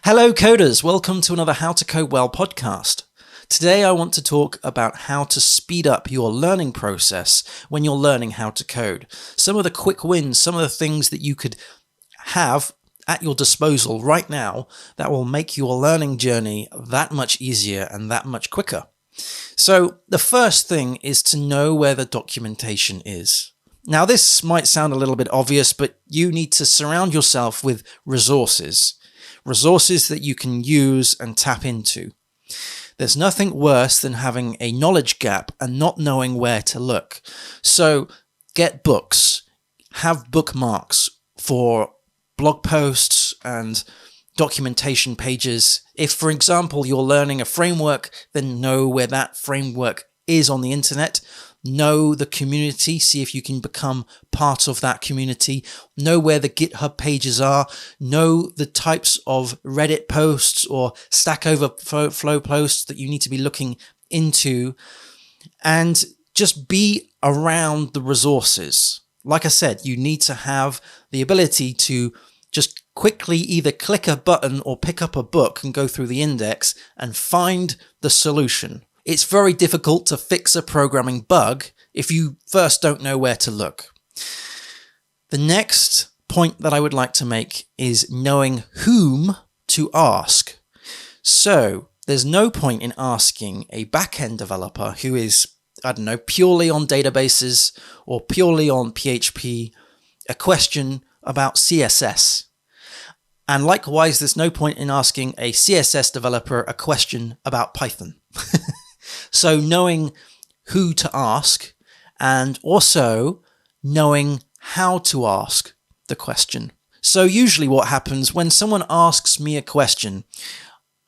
Hello coders, welcome to another How to Code Well podcast. Today I want to talk about how to speed up your learning process when you're learning how to code. Some of the quick wins, some of the things that you could have at your disposal right now that will make your learning journey that much easier and that much quicker. So the first thing is to know where the documentation is. Now this might sound a little bit obvious, but you need to surround yourself with resources that you can use and tap into. There's nothing worse than having a knowledge gap and not knowing where to look. So get books, have bookmarks for blog posts and documentation pages. If, for example, you're learning a framework, then know where that framework is on the internet. Know the community, see if you can become part of that community. Know where the GitHub pages are. Know the types of Reddit posts or Stack Overflow posts that you need to be looking into. And just be around the resources. Like I said, you need to have the ability to just quickly either click a button or pick up a book and go through the index and find the solution. It's very difficult to fix a programming bug if you first don't know where to look. The next point that I would like to make is knowing whom to ask. So there's no point in asking a back-end developer who is, purely on databases or purely on PHP, a question about CSS. And likewise, there's no point in asking a CSS developer a question about Python. So knowing who to ask and also knowing how to ask the question. So usually what happens when someone asks me a question,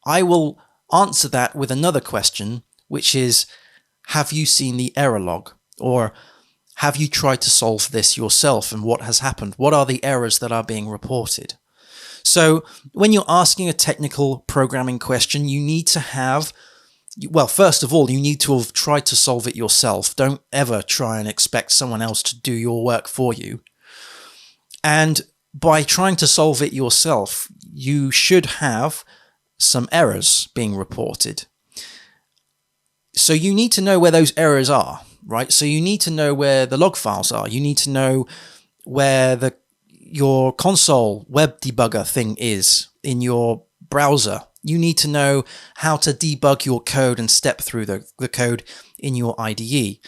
I will answer that with another question, which is, have you seen the error log? Or have you tried to solve this yourself and what has happened? What are the errors that are being reported? So when you're asking a technical programming question, you need to have, well, first of all, you need to have tried to solve it yourself. Don't ever try and expect someone else to do your work for you. And by trying to solve it yourself, you should have some errors being reported. So you need to know where those errors are, right? So you need to know where the log files are. You need to know where your console web debugger thing is in your browser. You need to know how to debug your code and step through the code in your IDE.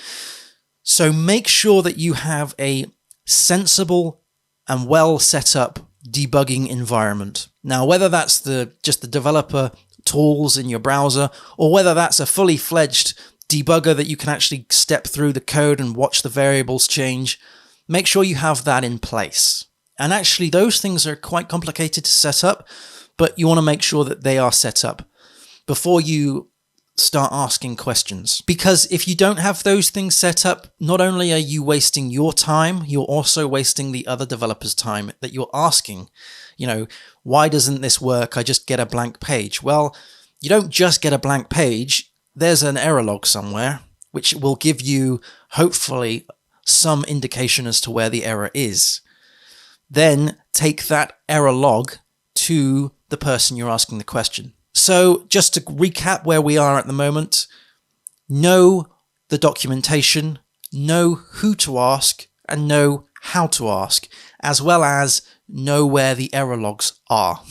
So make sure that you have a sensible and well set up debugging environment. Now, whether that's just the developer tools in your browser, or whether that's a fully fledged debugger that you can actually step through the code and watch the variables change, make sure you have that in place. And actually, those things are quite complicated to set up, but you want to make sure that they are set up before you start asking questions. Because if you don't have those things set up, not only are you wasting your time, you're also wasting the other developer's time that you're asking. Why doesn't this work? I just get a blank page. Well, you don't just get a blank page. There's an error log somewhere, which will give you, hopefully, some indication as to where the error is. Then take that error log to the person you're asking the question. So just to recap where we are at the moment, know the documentation, know who to ask, and know how to ask, as well as know where the error logs are.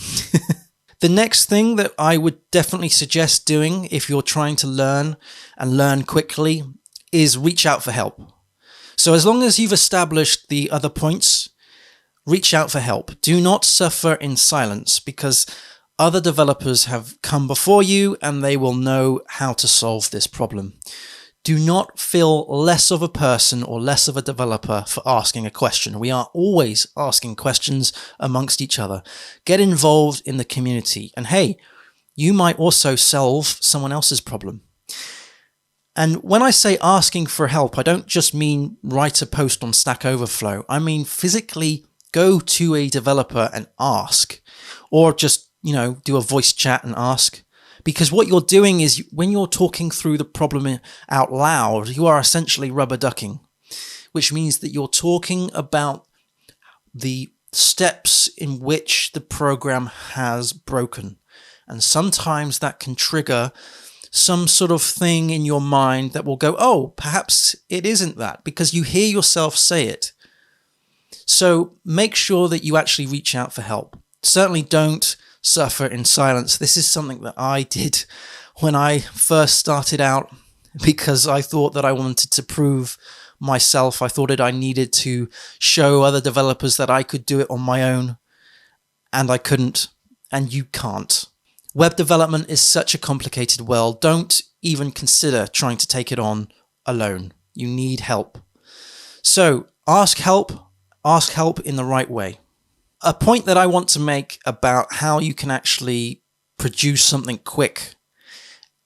The next thing that I would definitely suggest doing if you're trying to learn and learn quickly is reach out for help. So as long as you've established the other points, reach out for help. Do not suffer in silence, because other developers have come before you and they will know how to solve this problem. Do not feel less of a person or less of a developer for asking a question. We are always asking questions amongst each other. Get involved in the community. And hey, you might also solve someone else's problem. And when I say asking for help, I don't just mean write a post on Stack Overflow. I mean physically go to a developer and ask, or just, do a voice chat and ask. Because what you're doing is, when you're talking through the problem out loud, you are essentially rubber ducking, which means that you're talking about the steps in which the program has broken. And sometimes that can trigger some sort of thing in your mind that will go, oh, perhaps it isn't that, because you hear yourself say it. So make sure that you actually reach out for help. Certainly don't suffer in silence. This is something that I did when I first started out, because I thought that I wanted to prove myself. I thought that I needed to show other developers that I could do it on my own, and I couldn't, and you can't. Web development is such a complicated world. Don't even consider trying to take it on alone. You need help. So ask help in the right way. A point that I want to make about how you can actually produce something quick,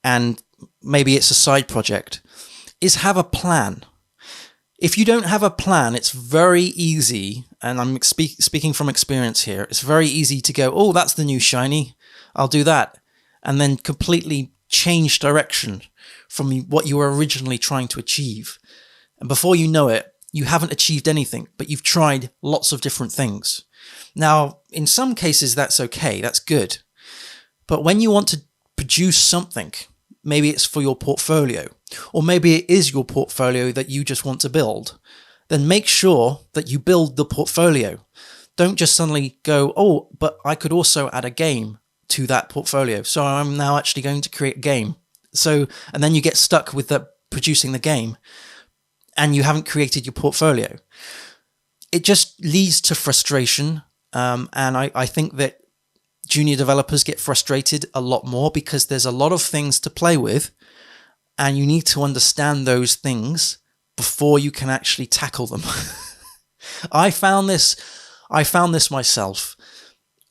and maybe it's a side project, is have a plan. If you don't have a plan, it's very easy, and I'm speaking from experience here, it's very easy to go, oh, that's the new shiny, I'll do that, and then completely change direction from what you were originally trying to achieve. And before you know it, you haven't achieved anything, but you've tried lots of different things. Now, in some cases, that's okay, that's good. But when you want to produce something, maybe it's for your portfolio, or maybe it is your portfolio that you just want to build, then make sure that you build the portfolio. Don't just suddenly go, oh, but I could also add a game to that portfolio, so I'm now actually going to create a game. And then you get stuck with producing the game, and you haven't created your portfolio. It just leads to frustration, and I think that junior developers get frustrated a lot more because there's a lot of things to play with, and you need to understand those things before you can actually tackle them. I found this myself,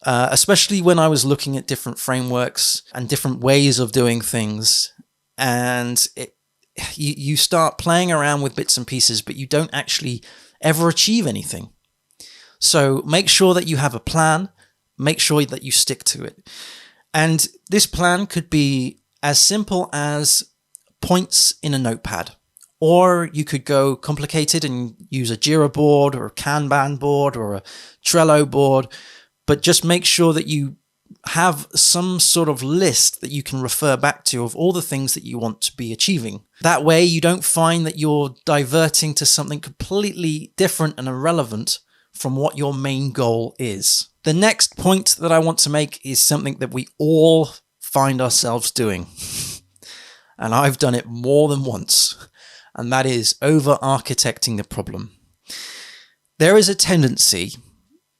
especially when I was looking at different frameworks and different ways of doing things, and you start playing around with bits and pieces, but you don't actually ever achieve anything. So make sure that you have a plan. Make sure that you stick to it. And this plan could be as simple as points in a notepad, or you could go complicated and use a Youre board or a Kanban board or a Trello board, but just make sure that you have some sort of list that you can refer back to of all the things that you want to be achieving. That way you don't find that you're diverting to something completely different and irrelevant from what your main goal is. The next point that I want to make is something that we all find ourselves doing. And I've done it more than once. And that is over-architecting the problem. There is a tendency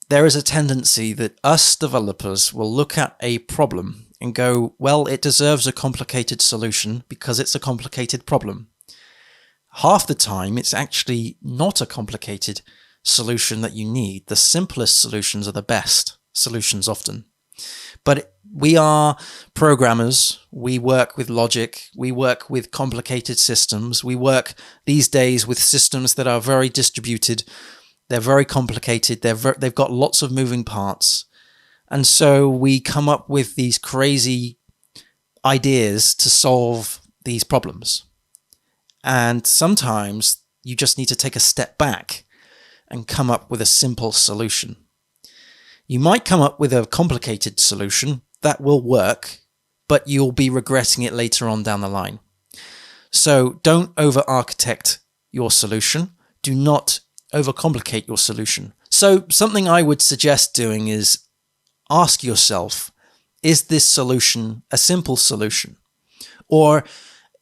that us developers will look at a problem and go, well, it deserves a complicated solution because it's a complicated problem. Half the time, it's actually not a complicated solution that you need. The simplest solutions are the best solutions often. But we are programmers. We work with logic. We work with complicated systems. We work these days with systems that are very distributed. They're very complicated. They've got lots of moving parts. And so we come up with these crazy ideas to solve these problems. And sometimes you just need to take a step back and come up with a simple solution. You might come up with a complicated solution that will work, but you'll be regretting it later on down the line. So don't over-architect your solution. Do not overcomplicate your solution. So something I would suggest doing is ask yourself, is this solution a simple solution? Or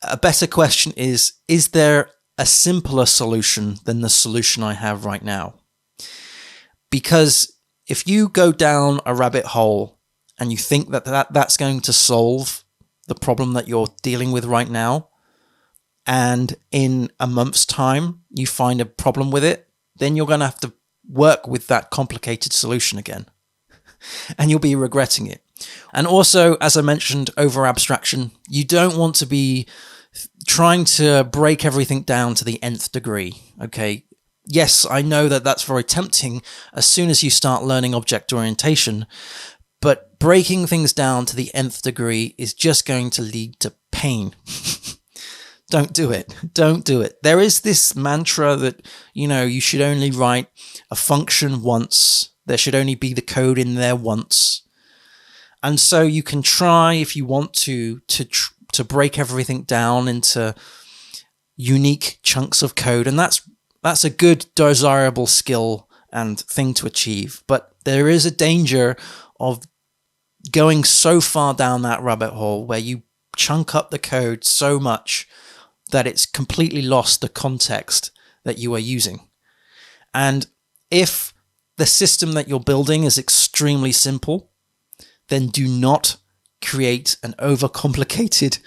a better question is there a simpler solution than the solution I have right now? Because if you go down a rabbit hole and you think that's going to solve the problem that you're dealing with right now, and in a month's time you find a problem with it, then you're going to have to work with that complicated solution again. And you'll be regretting it. And also, as I mentioned, over abstraction. You don't want to be trying to break everything down to the nth degree, okay? Yes, I know that that's very tempting as soon as you start learning object orientation, but breaking things down to the nth degree is just going to lead to pain. Don't do it. Don't do it. There is this mantra that, you should only write a function once, There should only be the code in there once. And so you can try, if you want to break everything down into unique chunks of code. And that's a good, desirable skill and thing to achieve. But there is a danger of going so far down that rabbit hole where you chunk up the code so much that it's completely lost the context that you are using. And if the system that you're building is extremely simple, then do not create an overcomplicated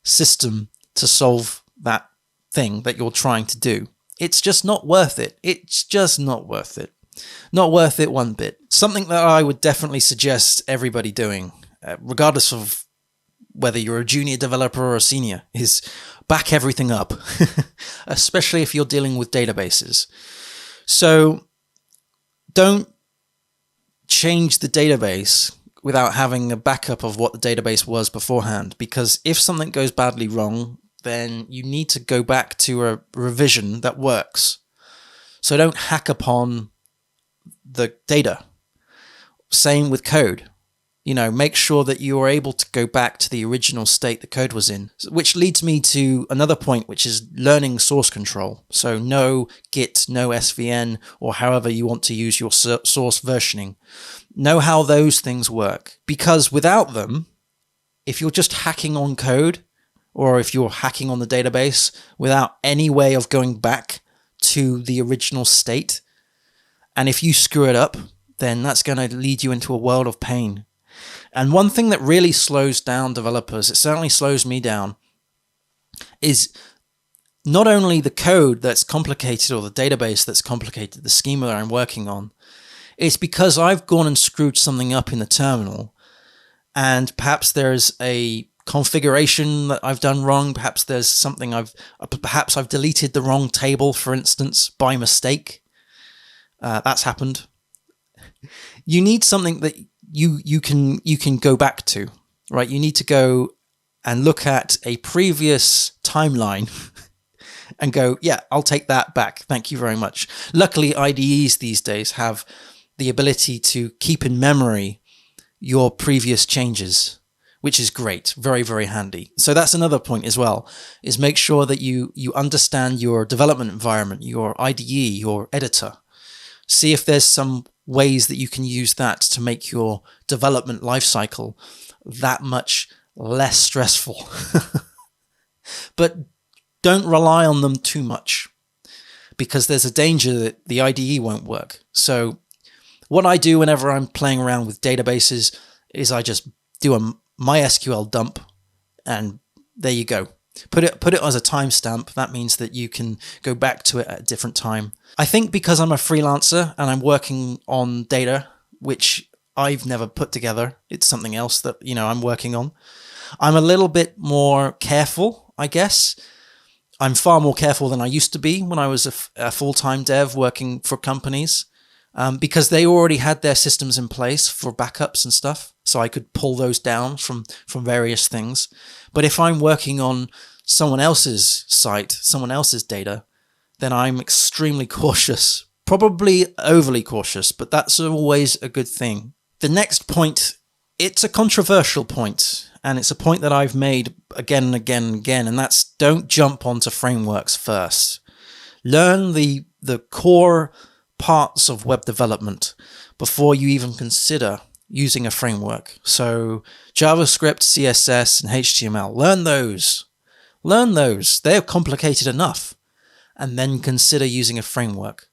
system to solve that thing that you're trying to do. It's just not worth it. It's just not worth it. Not worth it one bit. Something that I would definitely suggest everybody doing, regardless of whether you're a junior developer or a senior, is back everything up, especially if you're dealing with databases. So don't change the database without having a backup of what the database was beforehand, because if something goes badly wrong, then you need to go back to a revision that works. So don't hack upon the data. Same with code. Make sure that you are able to go back to the original state the code was in, which leads me to another point, which is learning source control. So no Git, no SVN, or however you want to use your source versioning. Know how those things work, because without them, if you're just hacking on code, or if you're hacking on the database without any way of going back to the original state, and if you screw it up, then that's going to lead you into a world of pain. And one thing that really slows down developers, it certainly slows me down, is not only the code that's complicated or the database that's complicated, the schema that I'm working on. It's because I've gone and screwed something up in the terminal, and perhaps there's a configuration that I've done wrong. Perhaps there's something perhaps I've deleted the wrong table, for instance, by mistake. That's happened. You need something that you can go back to, right? You need to go and look at a previous timeline and go, yeah, I'll take that back. Thank you very much. Luckily, IDEs these days have the ability to keep in memory your previous changes, which is great. Very, very handy. So that's another point as well, is make sure that you understand your development environment, your IDE, your editor. See if there's some ways that you can use that to make your development lifecycle that much less stressful. But don't rely on them too much, because there's a danger that the IDE won't work. So what I do whenever I'm playing around with databases is I just do a MySQL dump, and there you go. Put it as a timestamp. That means that you can go back to it at a different time. I think because I'm a freelancer and I'm working on data, which I've never put together, it's something else that, I'm working on. I'm a little bit more careful, I guess. I'm far more careful than I used to be when I was a full-time dev working for companies, because they already had their systems in place for backups and stuff. So I could pull those down from various things. But if I'm working on someone else's site, someone else's data, then I'm extremely cautious, probably overly cautious, but that's always a good thing. The next point, it's a controversial point, and it's a point that I've made again and again and again, and that's don't jump onto frameworks first. Learn the core parts of web development before you even consider using a framework. So JavaScript, CSS, and HTML, learn those. Learn those. They're complicated enough. And then consider using a framework.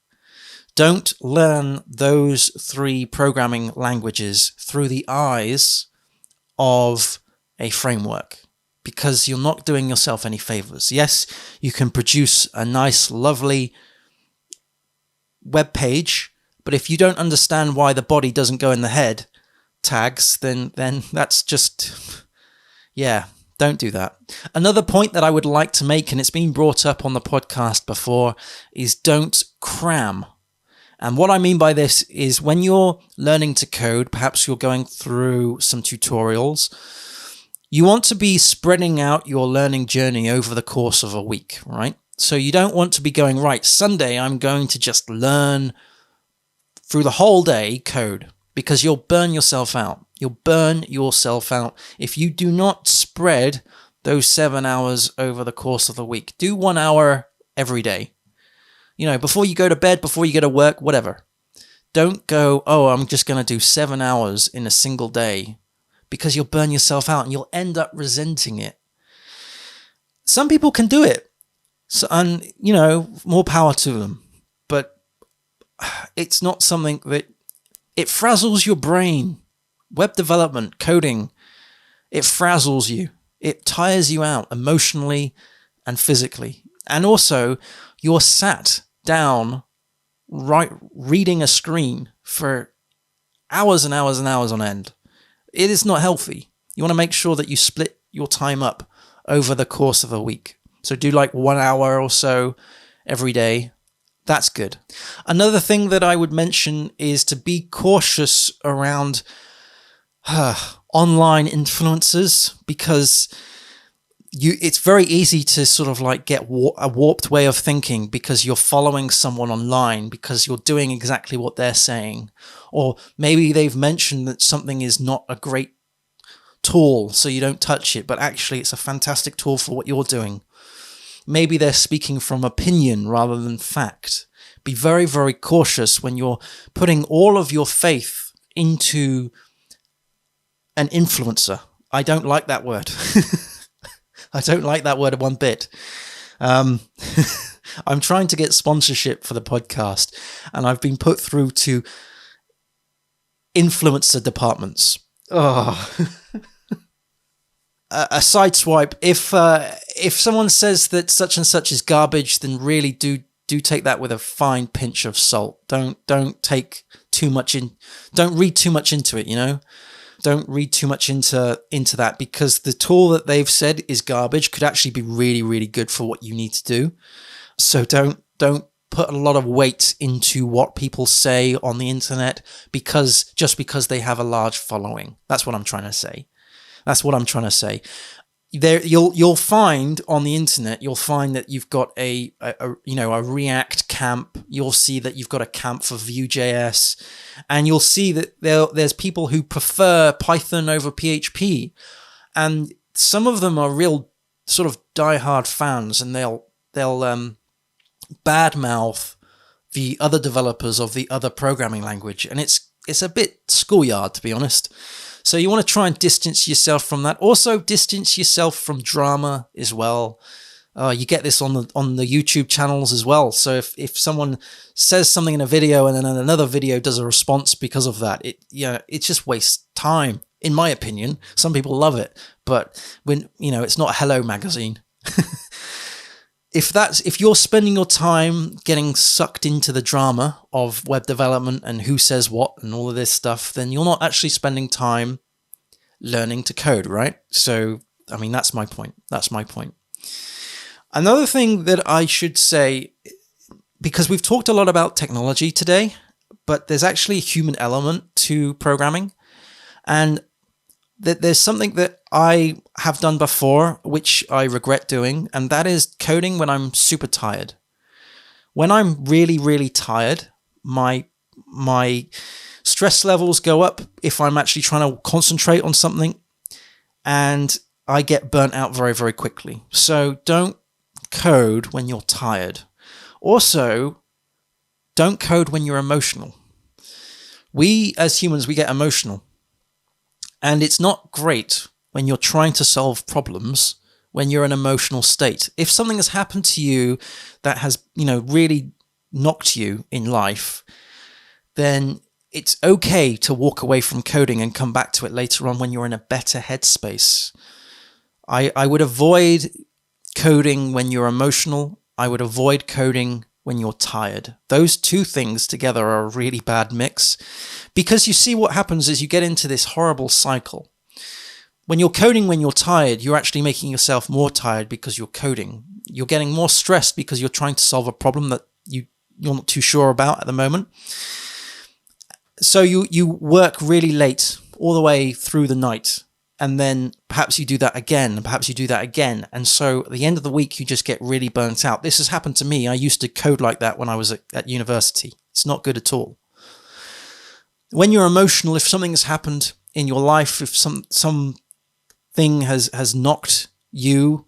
Don't learn those 3 programming languages through the eyes of a framework, because you're not doing yourself any favors. Yes, you can produce a nice, lovely web page, but if you don't understand why the body doesn't go in the head tags, then that's just, yeah, don't do that. Another point that I would like to make, and it's been brought up on the podcast before, is don't cram. And what I mean by this is when you're learning to code, perhaps you're going through some tutorials, you want to be spreading out your learning journey over the course of a week, right? So you don't want to be going, right, Sunday I'm going to just learn through the whole day code, because you'll burn yourself out. You'll burn yourself out if you do not spread those 7 hours over the course of the week. Do 1 hour every day. Before you go to bed, before you go to work, whatever. Don't go, I'm just going to do 7 hours in a single day, because you'll burn yourself out and you'll end up resenting it. Some people can do it, and more power to them. But it's not something that, it frazzles your brain. Web development, coding, it frazzles you. It tires you out emotionally and physically. And also, you're sat down reading a screen for hours and hours and hours on end. It is not healthy. You want to make sure that you split your time up over the course of a week. So do 1 hour or so every day. That's good. Another thing that I would mention is to be cautious around online influencers, because it's very easy to sort of get a warped way of thinking because you're following someone online, because you're doing exactly what they're saying. Or maybe they've mentioned that something is not a great tool, so you don't touch it, but actually it's a fantastic tool for what you're doing. Maybe they're speaking from opinion rather than fact. Be very, very cautious when you're putting all of your faith into an influencer. I don't like that word. I don't like that word one bit. I'm trying to get sponsorship for the podcast, and I've been put through to influencer departments. Oh. A side swipe. If someone says that such and such is garbage, then really do take that with a fine pinch of salt. Don't take too much in. Don't read too much into it. Don't read too much into that, because the tool that they've said is garbage could actually be really, really good for what you need to do. So don't put a lot of weight into what people say on the internet just because they have a large following. That's what I'm trying to say. There, you'll find on the internet, you'll find that you've got a React camp. You'll see that you've got a camp for Vue.js, and you'll see that there's people who prefer Python over PHP, and some of them are real sort of diehard fans, and they'll badmouth the other developers of the other programming language, and it's a bit schoolyard, to be honest. So you want to try and distance yourself from that. Also, distance yourself from drama as well. You get this on the YouTube channels as well. So if someone says something in a video and then another video does a response because of that, it just wastes time, in my opinion. Some people love it, but when it's not a Hello magazine. If you're spending your time getting sucked into the drama of web development and who says what and all of this stuff, then you're not actually spending time learning to code, right? So, that's my point. Another thing that I should say, because we've talked a lot about technology today, but there's actually a human element to programming. And there's something that I have done before, which I regret doing, and that is coding when I'm super tired. When I'm really, really tired, my stress levels go up if I'm actually trying to concentrate on something, and I get burnt out very, very quickly. So don't code when you're tired. Also, don't code when you're emotional. We, as humans, we get emotional. And it's not great when you're trying to solve problems when you're in an emotional state. If something has happened to you that has, really knocked you in life, then it's okay to walk away from coding and come back to it later on when you're in a better headspace. I would avoid coding when you're emotional. I would avoid coding when you're tired. Those two things together are a really bad mix, because you see what happens is you get into this horrible cycle. When you're coding when you're tired, you're actually making yourself more tired because you're coding. You're getting more stressed because you're trying to solve a problem that you're not too sure about at the moment. So you work really late all the way through the night, and then perhaps you do that again, and perhaps you do that again. And so at the end of the week, you just get really burnt out. This has happened to me. I used to code like that when I was at university. It's not good at all. When you're emotional, if something has happened in your life, if something has knocked you,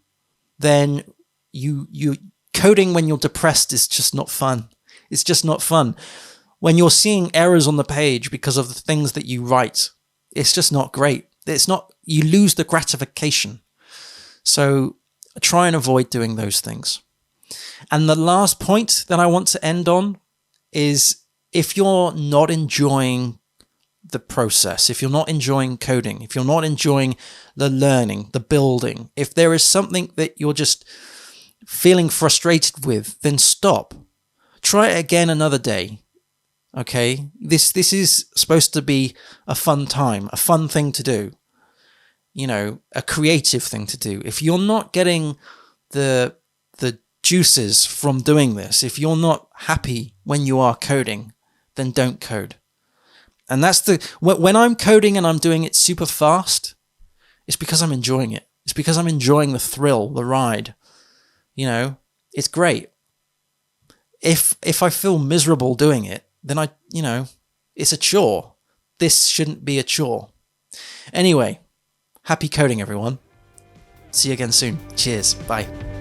then you coding when you're depressed is just not fun. It's just not fun. When you're seeing errors on the page because of the things that you write, it's just not great. You lose the gratification. So try and avoid doing those things. And the last point that I want to end on is, if you're not enjoying the process, if you're not enjoying coding, if you're not enjoying the learning, the building, if there is something that you're just feeling frustrated with, then stop. Try it again another day. Okay? This is supposed to be a fun time, a fun thing to do. A creative thing to do. If you're not getting the juices from doing this, if you're not happy when you are coding, then don't code. And that's when I'm coding and I'm doing it super fast, it's because I'm enjoying it. It's because I'm enjoying the thrill, the ride. It's great. If I feel miserable doing it, then it's a chore. This shouldn't be a chore. Anyway, happy coding, everyone. See you again soon. Cheers. Bye.